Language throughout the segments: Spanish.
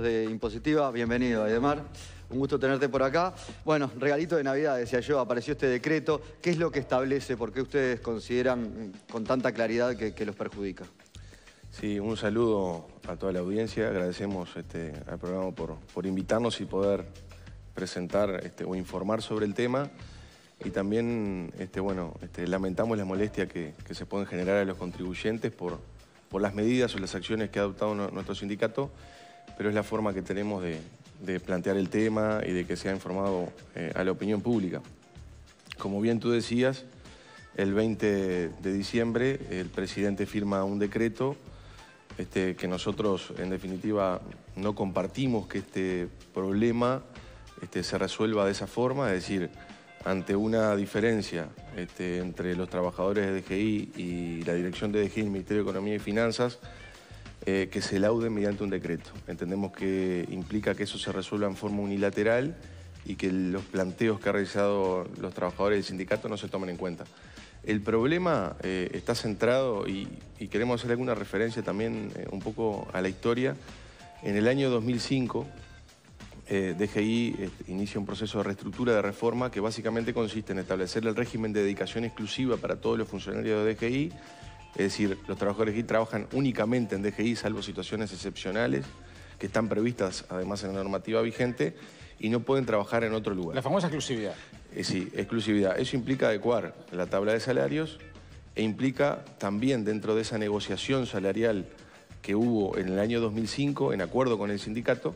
De Impositiva, bienvenido Aidemar, un gusto tenerte por acá. Bueno, regalito de Navidad, decía yo, apareció este decreto. ¿Qué es lo que establece? ¿Por qué ustedes consideran con tanta claridad que los perjudica? Sí, un saludo a toda la audiencia. Agradecemos al programa por invitarnos y poder presentar o informar sobre el tema. Y también lamentamos las molestias que se pueden generar a los contribuyentes por las medidas o las acciones que ha adoptado nuestro sindicato, pero es la forma que tenemos de plantear el tema y de que sea informado a la opinión pública. Como bien tú decías, el 20 de diciembre el presidente firma un decreto que nosotros, en definitiva, no compartimos que este problema se resuelva de esa forma, es decir, ante una diferencia entre los trabajadores de DGI y la dirección de DGI, el Ministerio de Economía y Finanzas, que se laude mediante un decreto. Entendemos que implica que eso se resuelva en forma unilateral y que los planteos que han realizado los trabajadores del sindicato no se tomen en cuenta. El problema está centrado, y queremos hacer alguna referencia también un poco a la historia. En el año 2005, DGI inicia un proceso de reestructura de reforma que básicamente consiste en establecer el régimen de dedicación exclusiva para todos los funcionarios de DGI. Es decir, los trabajadores de DGI trabajan únicamente en DGI, salvo situaciones excepcionales que están previstas además en la normativa vigente, y no pueden trabajar en otro lugar. La famosa exclusividad. Sí, exclusividad. Eso implica adecuar la tabla de salarios e implica también, dentro de esa negociación salarial que hubo en el año 2005, en acuerdo con el sindicato,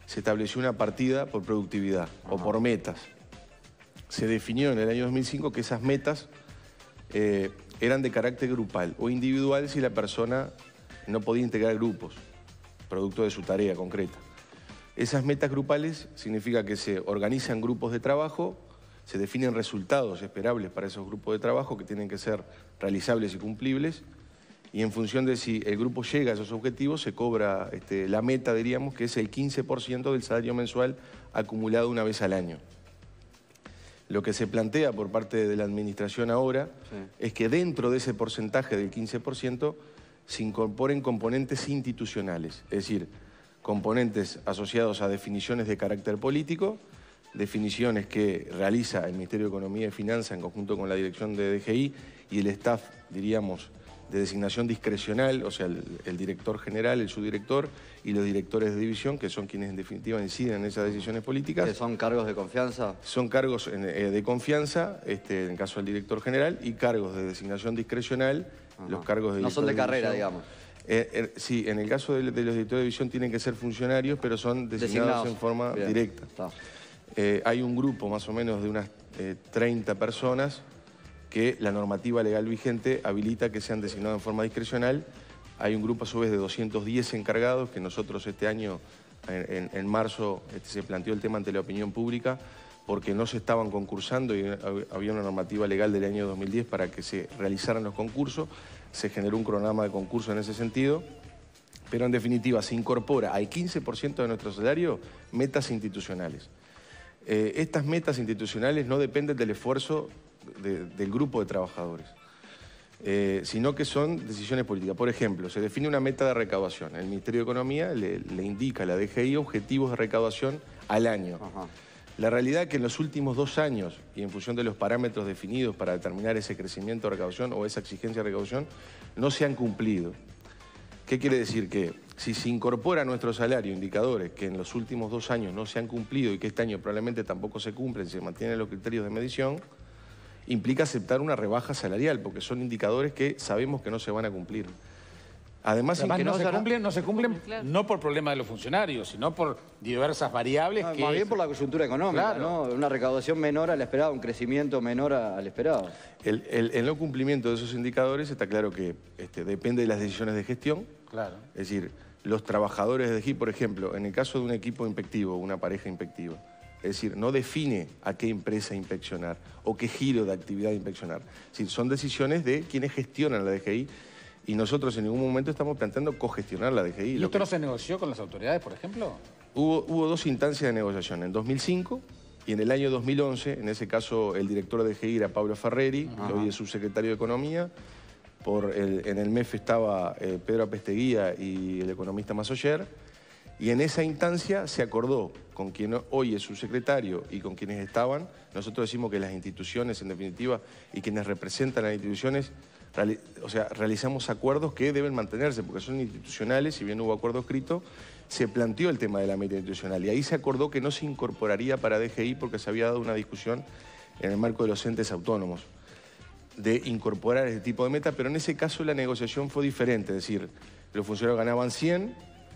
se estableció una partida por productividad o por metas. Se definió en el año 2005 que esas metas eran de carácter grupal o individual si la persona no podía integrar grupos, producto de su tarea concreta. Esas metas grupales significa que se organizan grupos de trabajo, se definen resultados esperables para esos grupos de trabajo que tienen que ser realizables y cumplibles, y en función de si el grupo llega a esos objetivos se cobra la meta, diríamos, que es el 15% del salario mensual acumulado una vez al año. Lo que se plantea por parte de la administración ahora es que dentro de ese porcentaje del 15% se incorporen componentes institucionales, es decir, componentes asociados a definiciones de carácter político, definiciones que realiza el Ministerio de Economía y Finanzas en conjunto con la dirección de DGI y el staff, diríamos, de designación discrecional, o sea, el director general, el subdirector y los directores de división, que son quienes en definitiva inciden en esas decisiones políticas. ¿Que son cargos de confianza? Son cargos de confianza, en el caso del director general, y cargos de designación discrecional, los cargos de... No son de carrera, digamos. Sí, en el caso de los directores de división tienen que ser funcionarios, pero son designados en forma directa. Hay un grupo más o menos de unas 30 personas que la normativa legal vigente habilita que sean designados en forma discrecional. Hay un grupo a su vez de 210 encargados que nosotros este año, en marzo, se planteó el tema ante la opinión pública porque no se estaban concursando y había una normativa legal del año 2010 para que se realizaran los concursos. Se generó un cronograma de concurso en ese sentido, pero en definitiva se incorpora al 15% de nuestro salario metas institucionales. Estas metas institucionales no dependen del esfuerzo del grupo de trabajadores, sino que son decisiones políticas. Por ejemplo, se define una meta de recaudación. El Ministerio de Economía le indica a la DGI objetivos de recaudación al año. La realidad es que en los últimos 2 años, y en función de los parámetros definidos para determinar ese crecimiento de recaudación o esa exigencia de recaudación, no se han cumplido. ¿Qué quiere decir? Que si se incorpora a nuestro salario indicadores que en los últimos 2 años no se han cumplido y que este año probablemente tampoco se cumplen, se mantienen los criterios de medición, implica aceptar una rebaja salarial, porque son indicadores que sabemos que no se van a cumplir. Además que no se cumplen no por problema de los funcionarios, sino por diversas variables. Más bien por la coyuntura económica, ¿no? Una recaudación menor a la esperada, un crecimiento menor al esperado. El no cumplimiento de esos indicadores está claro que depende de las decisiones de gestión. Claro. Es decir, los trabajadores de DGI, por ejemplo, en el caso de un equipo inspectivo, una pareja inspectiva, es decir, no define a qué empresa inspeccionar o qué giro de actividad inspeccionar. Es decir, son decisiones de quienes gestionan la DGI y nosotros en ningún momento estamos planteando cogestionar la DGI. ¿Y esto no se negoció con las autoridades, por ejemplo? Hubo 2 instancias de negociación, en 2005 y en el año 2011. En ese caso el director de DGI era Pablo Ferreri, que hoy es subsecretario de Economía. En el MEF estaba Pedro Apesteguía y el economista Masoyer. Y en esa instancia se acordó con quien hoy es su secretario y con quienes estaban. Nosotros decimos que las instituciones, en definitiva, y quienes representan a las instituciones, realizamos acuerdos que deben mantenerse, porque son institucionales, si bien hubo acuerdo escrito, se planteó el tema de la meta institucional. Y ahí se acordó que no se incorporaría para DGI porque se había dado una discusión en el marco de los entes autónomos de incorporar ese tipo de meta, pero en ese caso la negociación fue diferente, es decir, los funcionarios ganaban 100,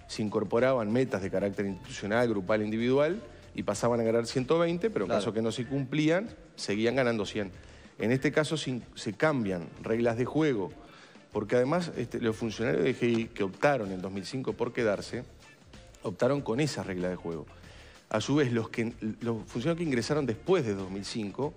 se incorporaban metas de carácter institucional, grupal, individual, y pasaban a ganar 120, pero en caso que no se cumplían, seguían ganando 100. En este caso se cambian reglas de juego, porque además los funcionarios de DGI que optaron en 2005 por quedarse, optaron con esas reglas de juego. A su vez, los funcionarios que ingresaron después de 2005,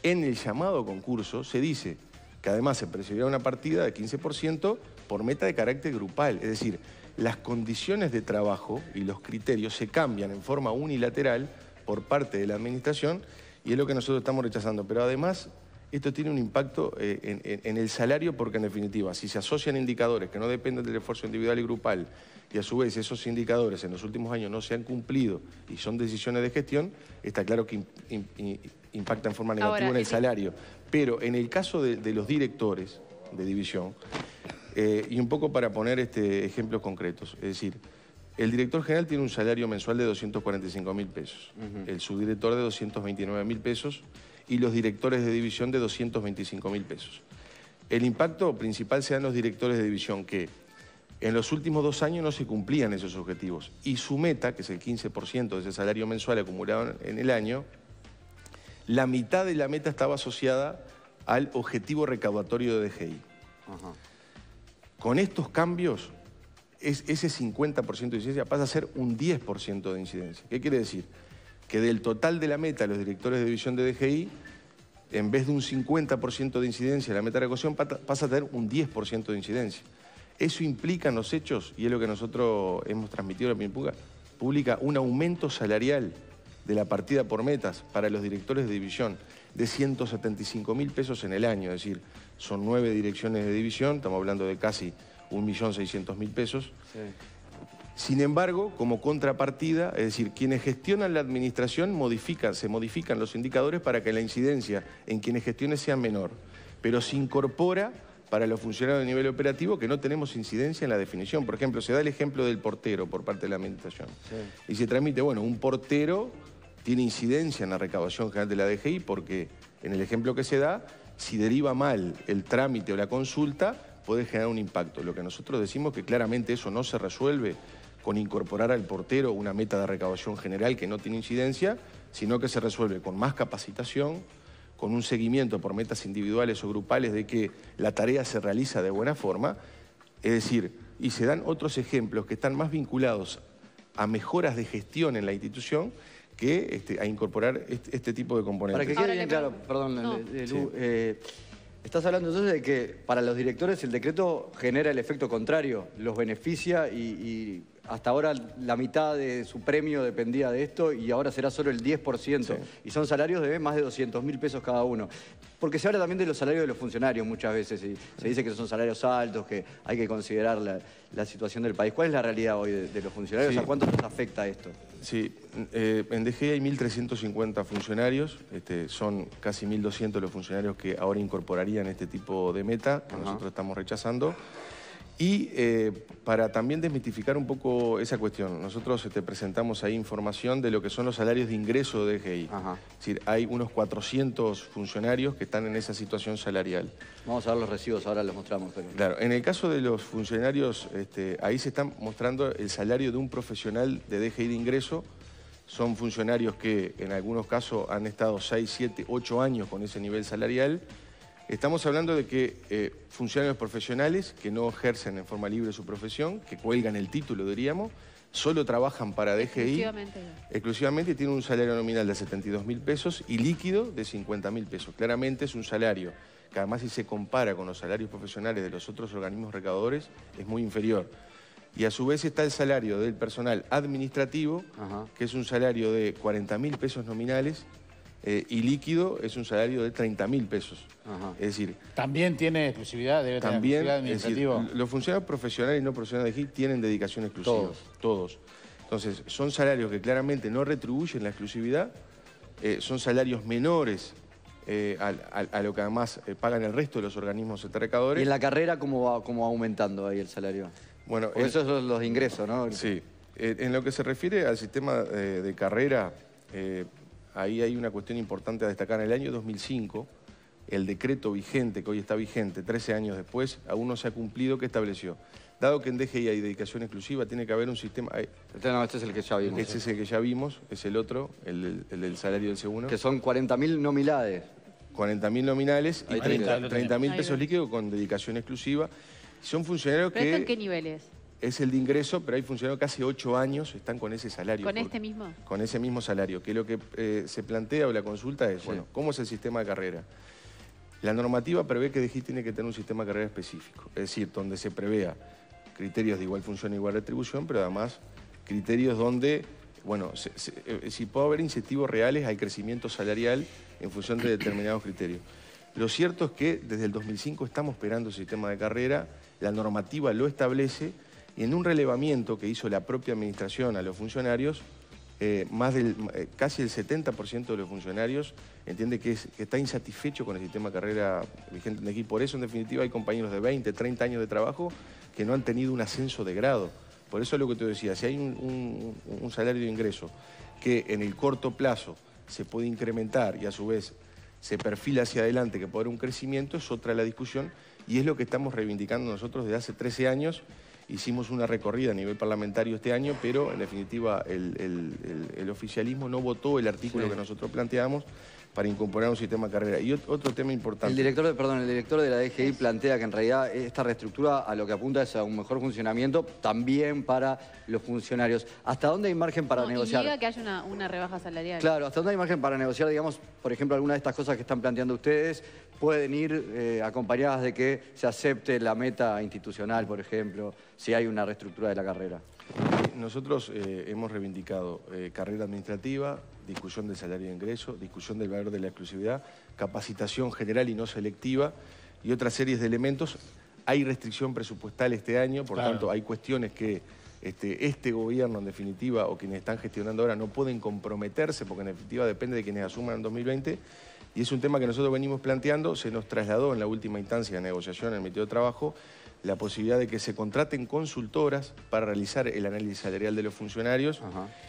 en el llamado concurso se dice que además se percibirá una partida de 15% por meta de carácter grupal, es decir, las condiciones de trabajo y los criterios se cambian en forma unilateral por parte de la administración y es lo que nosotros estamos rechazando. Pero además, esto tiene un impacto en el salario porque, en definitiva, si se asocian indicadores que no dependen del esfuerzo individual y grupal y a su vez esos indicadores en los últimos años no se han cumplido y son decisiones de gestión, está claro que impacta en forma negativa en el salario. Pero en el caso de los directores de división, y un poco para poner ejemplos concretos, es decir, el director general tiene un salario mensual de 245.000 pesos, el subdirector de 229.000 pesos y los directores de división de 225.000 pesos. El impacto principal se da en los directores de división que en los últimos 2 años no se cumplían esos objetivos y su meta, que es el 15% de ese salario mensual acumulado en el año, la mitad de la meta estaba asociada al objetivo recaudatorio de DGI. Con estos cambios, ese 50% de incidencia pasa a ser un 10% de incidencia. ¿Qué quiere decir? Que del total de la meta, los directores de división de DGI, en vez de un 50% de incidencia, la meta de recaudación pasa a tener un 10% de incidencia. Eso implica en los hechos, y es lo que nosotros hemos transmitido a la opinión pública, un aumento salarial de la partida por metas para los directores de división de 175.000 pesos en el año, es decir, son 9 direcciones de división, estamos hablando de casi 1.600.000 pesos. Sí. Sin embargo, como contrapartida, es decir, quienes gestionan la administración se modifican los indicadores para que la incidencia en quienes gestionen sea menor, pero se incorpora para los funcionarios de nivel operativo que no tenemos incidencia en la definición. Por ejemplo, se da el ejemplo del portero por parte de la administración. Sí. Y se transmite, bueno, un portero tiene incidencia en la recaudación general de la DGI porque en el ejemplo que se da, si deriva mal el trámite o la consulta, puede generar un impacto. Lo que nosotros decimos que claramente eso no se resuelve con incorporar al portero una meta de recaudación general que no tiene incidencia, sino que se resuelve con más capacitación, con un seguimiento por metas individuales o grupales de que la tarea se realiza de buena forma, es decir, y se dan otros ejemplos que están más vinculados a mejoras de gestión en la institución que a incorporar este tipo de componentes. Para que quede bien claro, perdón, estás hablando entonces de que para los directores el decreto genera el efecto contrario, los beneficia y hasta ahora la mitad de su premio dependía de esto y ahora será solo el 10%. Sí. Y son salarios de más de 200.000 pesos cada uno. Porque se habla también de los salarios de los funcionarios muchas veces y se dice que son salarios altos, que hay que considerar la situación del país. ¿Cuál es la realidad hoy de los funcionarios? Sí. ¿A cuánto nos afecta esto? Sí, en DGI hay 1.350 funcionarios, son casi 1.200 los funcionarios que ahora incorporarían este tipo de meta, que nosotros estamos rechazando. Y para también desmitificar un poco esa cuestión, nosotros presentamos ahí información de lo que son los salarios de ingreso de DGI. Es decir, hay unos 400 funcionarios que están en esa situación salarial. Vamos a ver los recibos, ahora los mostramos. Pero... Claro, en el caso de los funcionarios, ahí se está mostrando el salario de un profesional de DGI de ingreso. Son funcionarios que en algunos casos han estado 6, 7, 8 años con ese nivel salarial. Estamos hablando de que funcionarios profesionales que no ejercen en forma libre su profesión, que cuelgan el título, diríamos, solo trabajan para DGI exclusivamente y tienen un salario nominal de 72.000 pesos y líquido de 50.000 pesos. Claramente es un salario que además si se compara con los salarios profesionales de los otros organismos recaudadores es muy inferior. Y a su vez está el salario del personal administrativo, que es un salario de 40.000 pesos nominales, y líquido es un salario de 30.000 pesos. Es decir... ¿También tiene exclusividad? ¿Debe tener exclusividad administrativa? Es decir, los funcionarios profesionales y no profesionales de DGI tienen dedicación exclusiva. Todos. Entonces, son salarios que claramente no retribuyen la exclusividad, son salarios menores a lo que además pagan el resto de los organismos recadadores. ¿Y en la carrera cómo va aumentando ahí el salario? Bueno, porque esos son los ingresos, ¿no? Sí. En lo que se refiere al sistema de carrera, ahí hay una cuestión importante a destacar. En el año 2005, el decreto vigente, que hoy está vigente, 13 años después, aún no se ha cumplido, que estableció. Dado que en DGI hay dedicación exclusiva, tiene que haber un sistema... Este es el que ya vimos. Este es el que ya vimos, es el otro, el del salario del C1. Que son 40.000 nominales. 40.000 nominales y 30.000 pesos líquidos con dedicación exclusiva. Son funcionarios ¿Pero que... esto en qué niveles? Es el de ingreso, pero hay funcionarios casi 8 años están con ese salario. ¿Con este mismo? Con ese mismo salario. Que lo que se plantea o la consulta es, sí, bueno, ¿cómo es el sistema de carrera? La normativa prevé que DGI tiene que tener un sistema de carrera específico. Es decir, donde se prevea criterios de igual función e igual retribución, pero además criterios donde, bueno, si puede haber incentivos reales al crecimiento salarial en función de determinados criterios. Lo cierto es que desde el 2005 estamos esperando el sistema de carrera, la normativa lo establece, y en un relevamiento que hizo la propia administración a los funcionarios, casi el 70% de los funcionarios entiende que está insatisfecho con el sistema de carrera vigente en DGI. Por eso, en definitiva, hay compañeros de 20, 30 años de trabajo que no han tenido un ascenso de grado. Por eso es lo que te decía, si hay un salario de ingreso que en el corto plazo se puede incrementar y a su vez se perfila hacia adelante que puede haber un crecimiento, es otra la discusión y es lo que estamos reivindicando nosotros desde hace 13 años. Hicimos una recorrida a nivel parlamentario este año, pero en definitiva el oficialismo no votó el artículo que nosotros planteamos para incorporar un sistema de carrera. Y otro tema importante. El director de la DGI plantea que en realidad esta reestructura a lo que apunta es a un mejor funcionamiento también para los funcionarios. ¿Hasta dónde hay margen para negociar? Y diga que haya una rebaja salarial. Claro, ¿hasta dónde hay margen para negociar, digamos, por ejemplo, alguna de estas cosas que están planteando ustedes pueden ir acompañadas de que se acepte la meta institucional, por ejemplo, si hay una reestructura de la carrera? Nosotros hemos reivindicado carrera administrativa, discusión del salario de ingreso, discusión del valor de la exclusividad, capacitación general y no selectiva y otras series de elementos. Hay restricción presupuestal este año, por tanto hay cuestiones que este gobierno en definitiva o quienes están gestionando ahora no pueden comprometerse porque en definitiva depende de quienes asuman en 2020 y es un tema que nosotros venimos planteando, se nos trasladó en la última instancia de negociación en el Ministerio de Trabajo la posibilidad de que se contraten consultoras para realizar el análisis salarial de los funcionarios.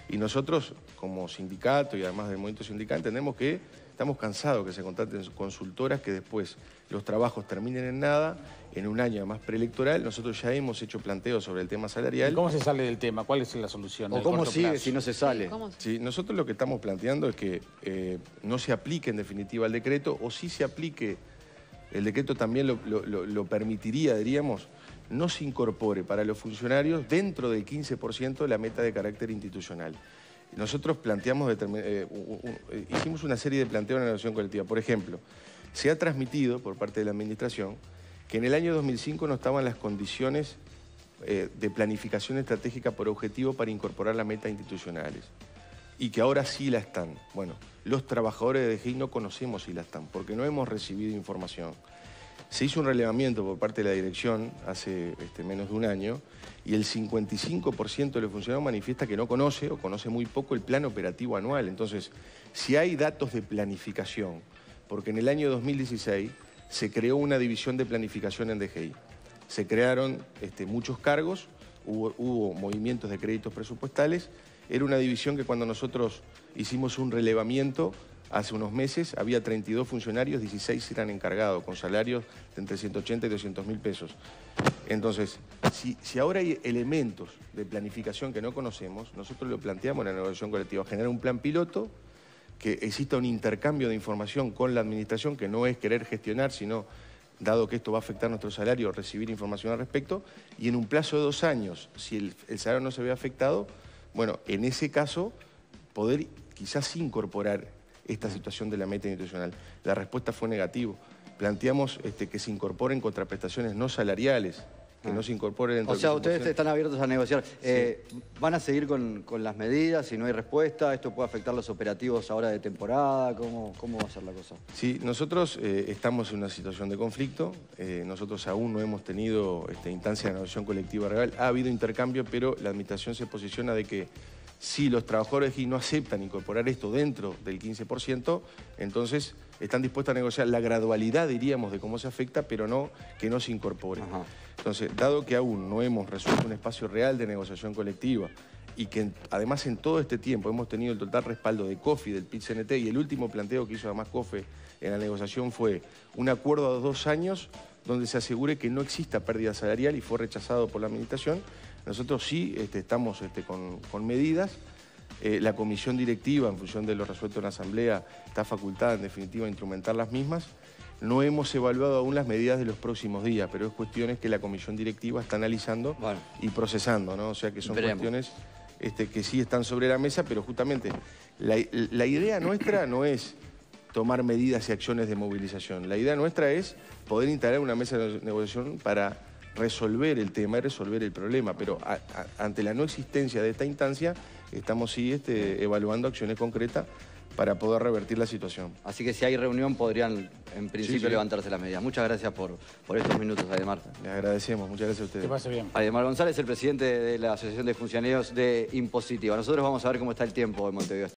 Y nosotros, como sindicato y además del movimiento sindical, entendemos que estamos cansados que se contraten consultoras que después los trabajos terminen en nada, en un año más preelectoral. Nosotros ya hemos hecho planteos sobre el tema salarial. ¿Y cómo se sale del tema? ¿Cuál es la solución? ¿O cómo sigue si no se sale? Sí, nosotros lo que estamos planteando es que no se aplique en definitiva el decreto, o si se aplique el decreto también lo permitiría, diríamos, no se incorpore para los funcionarios dentro del 15% la meta de carácter institucional. Nosotros planteamos, hicimos una serie de planteos en la negociación colectiva. Por ejemplo, se ha transmitido por parte de la administración que en el año 2005 no estaban las condiciones de planificación estratégica por objetivo para incorporar las metas institucionales y que ahora sí la están. Bueno, los trabajadores de DGI no conocemos si la están porque no hemos recibido información. Se hizo un relevamiento por parte de la dirección hace menos de un año y el 55% de los funcionarios manifiesta que no conoce o conoce muy poco el plan operativo anual. Entonces, si hay datos de planificación, porque en el año 2016 se creó una división de planificación en DGI. Se crearon muchos cargos, hubo movimientos de créditos presupuestales. Era una división que cuando nosotros hicimos un relevamiento hace unos meses, había 32 funcionarios, 16 eran encargados, con salarios de entre 180 y 200 mil pesos. Entonces, si ahora hay elementos de planificación que no conocemos, nosotros lo planteamos en la negociación colectiva, generar un plan piloto, que exista un intercambio de información con la administración, que no es querer gestionar, sino, dado que esto va a afectar nuestro salario, recibir información al respecto, y en un plazo de 2 años, si el salario no se ve afectado, bueno, en ese caso, poder quizás incorporar esta situación de la meta institucional. La respuesta fue negativa. Planteamos que se incorporen contraprestaciones no salariales que no se incorpore dentro O sea, del 15%. ustedes están abiertos a negociar. ¿Van a seguir con las medidas si no hay respuesta? ¿Esto puede afectar los operativos ahora de temporada? ¿Cómo va a ser la cosa? Sí, nosotros estamos en una situación de conflicto. Nosotros aún no hemos tenido instancia de negociación colectiva real. Ha habido intercambio, pero la administración se posiciona de que si los trabajadores aquí no aceptan incorporar esto dentro del 15%, entonces están dispuestos a negociar la gradualidad, diríamos, de cómo se afecta, pero no que no se incorpore. Ajá. Entonces, dado que aún no hemos resuelto un espacio real de negociación colectiva y que además en todo este tiempo hemos tenido el total respaldo de COFI, del PIT-CNT, y el último planteo que hizo además COFE en la negociación fue un acuerdo a 2 años donde se asegure que no exista pérdida salarial y fue rechazado por la administración. Nosotros sí estamos con medidas. La comisión directiva, en función de lo resuelto en la Asamblea, está facultada en definitiva a instrumentar las mismas. No hemos evaluado aún las medidas de los próximos días, pero es cuestiones que la comisión directiva está analizando y procesando, ¿no? O sea que son cuestiones que sí están sobre la mesa, pero justamente la idea nuestra no es tomar medidas y acciones de movilización. La idea nuestra es poder instalar una mesa de negociación para resolver el tema y resolver el problema, pero ante la no existencia de esta instancia, estamos sí evaluando acciones concretas para poder revertir la situación. Así que si hay reunión podrían en principio Sí. levantarse las medidas. Muchas gracias por estos minutos, Aidemar. Les agradecemos, muchas gracias a ustedes. Que pase bien. Aidemar González, el presidente de la Asociación de Funcionarios de Impositiva. Nosotros vamos a ver cómo está el tiempo en Montevideo.